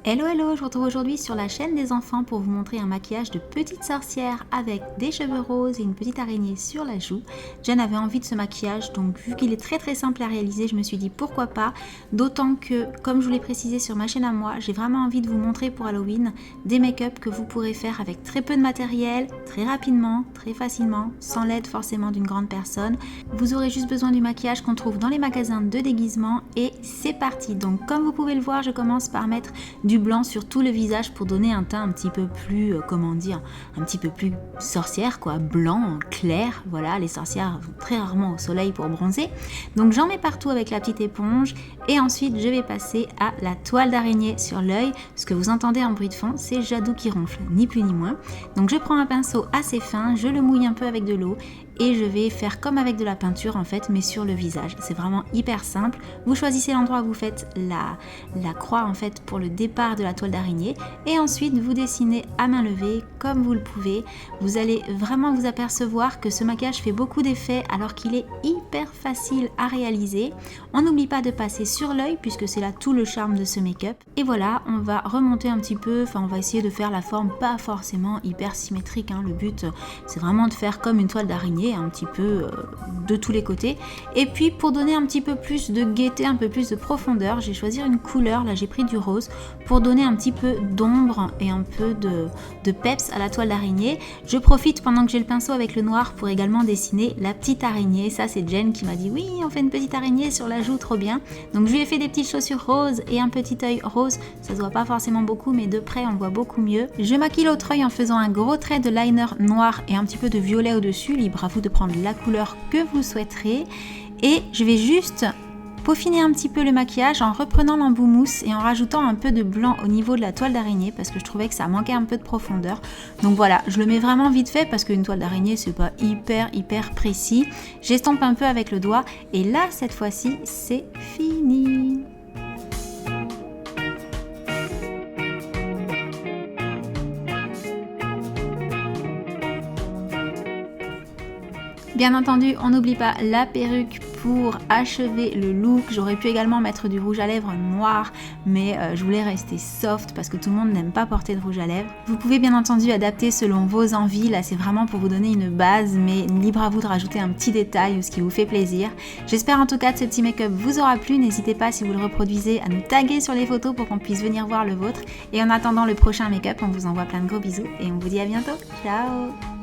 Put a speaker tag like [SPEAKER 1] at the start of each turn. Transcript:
[SPEAKER 1] Hello hello, je vous retrouve aujourd'hui sur la chaîne des enfants pour vous montrer un maquillage de petite sorcière avec des cheveux roses et une petite araignée sur la joue. Jen avait envie de ce maquillage, donc vu qu'il est très simple à réaliser, je me suis dit pourquoi pas. D'autant que, comme je vous l'ai précisé sur ma chaîne à moi, j'ai vraiment envie de vous montrer pour Halloween des make-up que vous pourrez faire avec très peu de matériel, très rapidement, très facilement, sans l'aide forcément d'une grande personne. Vous aurez juste besoin du maquillage qu'on trouve dans les magasins de déguisement et c'est parti. Donc comme vous pouvez le voir, je commence par mettre du blanc sur tout le visage pour donner un teint un petit peu plus, un petit peu plus sorcière quoi, blanc, clair, voilà, les sorcières vont très rarement au soleil pour bronzer, donc j'en mets partout avec la petite éponge et ensuite je vais passer à la toile d'araignée sur l'œil. Ce que vous entendez en bruit de fond, c'est Jadou qui ronfle, ni plus ni moins. Donc je prends un pinceau assez fin, je le mouille un peu avec de l'eau et je vais faire comme avec de la peinture en fait, mais sur le visage. C'est vraiment hyper simple. Vous choisissez l'endroit où vous faites la croix en fait pour le départ de la toile d'araignée et ensuite vous dessinez à main levée comme vous le pouvez. Vous allez vraiment vous apercevoir que ce maquillage fait beaucoup d'effets alors qu'il est hyper facile à réaliser. On n'oublie pas de passer sur l'œil puisque c'est là tout le charme de ce make-up. Et voilà, on va remonter un petit peu, on va essayer de faire la forme pas forcément hyper symétrique, hein. Le but c'est vraiment de faire comme une toile d'araignée un petit peu de tous les côtés. Et puis pour donner un petit peu plus de gaieté, un peu plus de profondeur, j'ai choisi une couleur, là j'ai pris du rose pour donner un petit peu d'ombre et un peu de peps à la toile d'araignée. Je profite pendant que j'ai le pinceau avec le noir pour également dessiner la petite araignée. Ça c'est Jen qui m'a dit oui, on fait une petite araignée sur la joue, trop bien. Donc je lui ai fait des petites chaussures roses et un petit œil rose. Ça se voit pas forcément beaucoup mais de près on le voit beaucoup mieux. Je maquille l'autre œil en faisant un gros trait de liner noir et un petit peu de violet au dessus. Libre à vous de prendre la couleur que vous souhaiterez. Et je vais juste peaufiner un petit peu le maquillage en reprenant l'embout mousse et en rajoutant un peu de blanc au niveau de la toile d'araignée parce que je trouvais que ça manquait un peu de profondeur. Donc voilà, je le mets vraiment vite fait parce qu'une toile d'araignée c'est pas hyper précis. J'estompe un peu avec le doigt et là cette fois-ci c'est fini. Bien entendu, on n'oublie pas la perruque pour achever le look. J'aurais pu également mettre du rouge à lèvres noir, mais je voulais rester soft parce que tout le monde n'aime pas porter de rouge à lèvres. Vous pouvez bien entendu adapter selon vos envies. Là, c'est vraiment pour vous donner une base, mais libre à vous de rajouter un petit détail ou ce qui vous fait plaisir. J'espère en tout cas que ce petit make-up vous aura plu. N'hésitez pas, si vous le reproduisez, à nous taguer sur les photos pour qu'on puisse venir voir le vôtre. Et en attendant le prochain make-up, on vous envoie plein de gros bisous et on vous dit à bientôt. Ciao!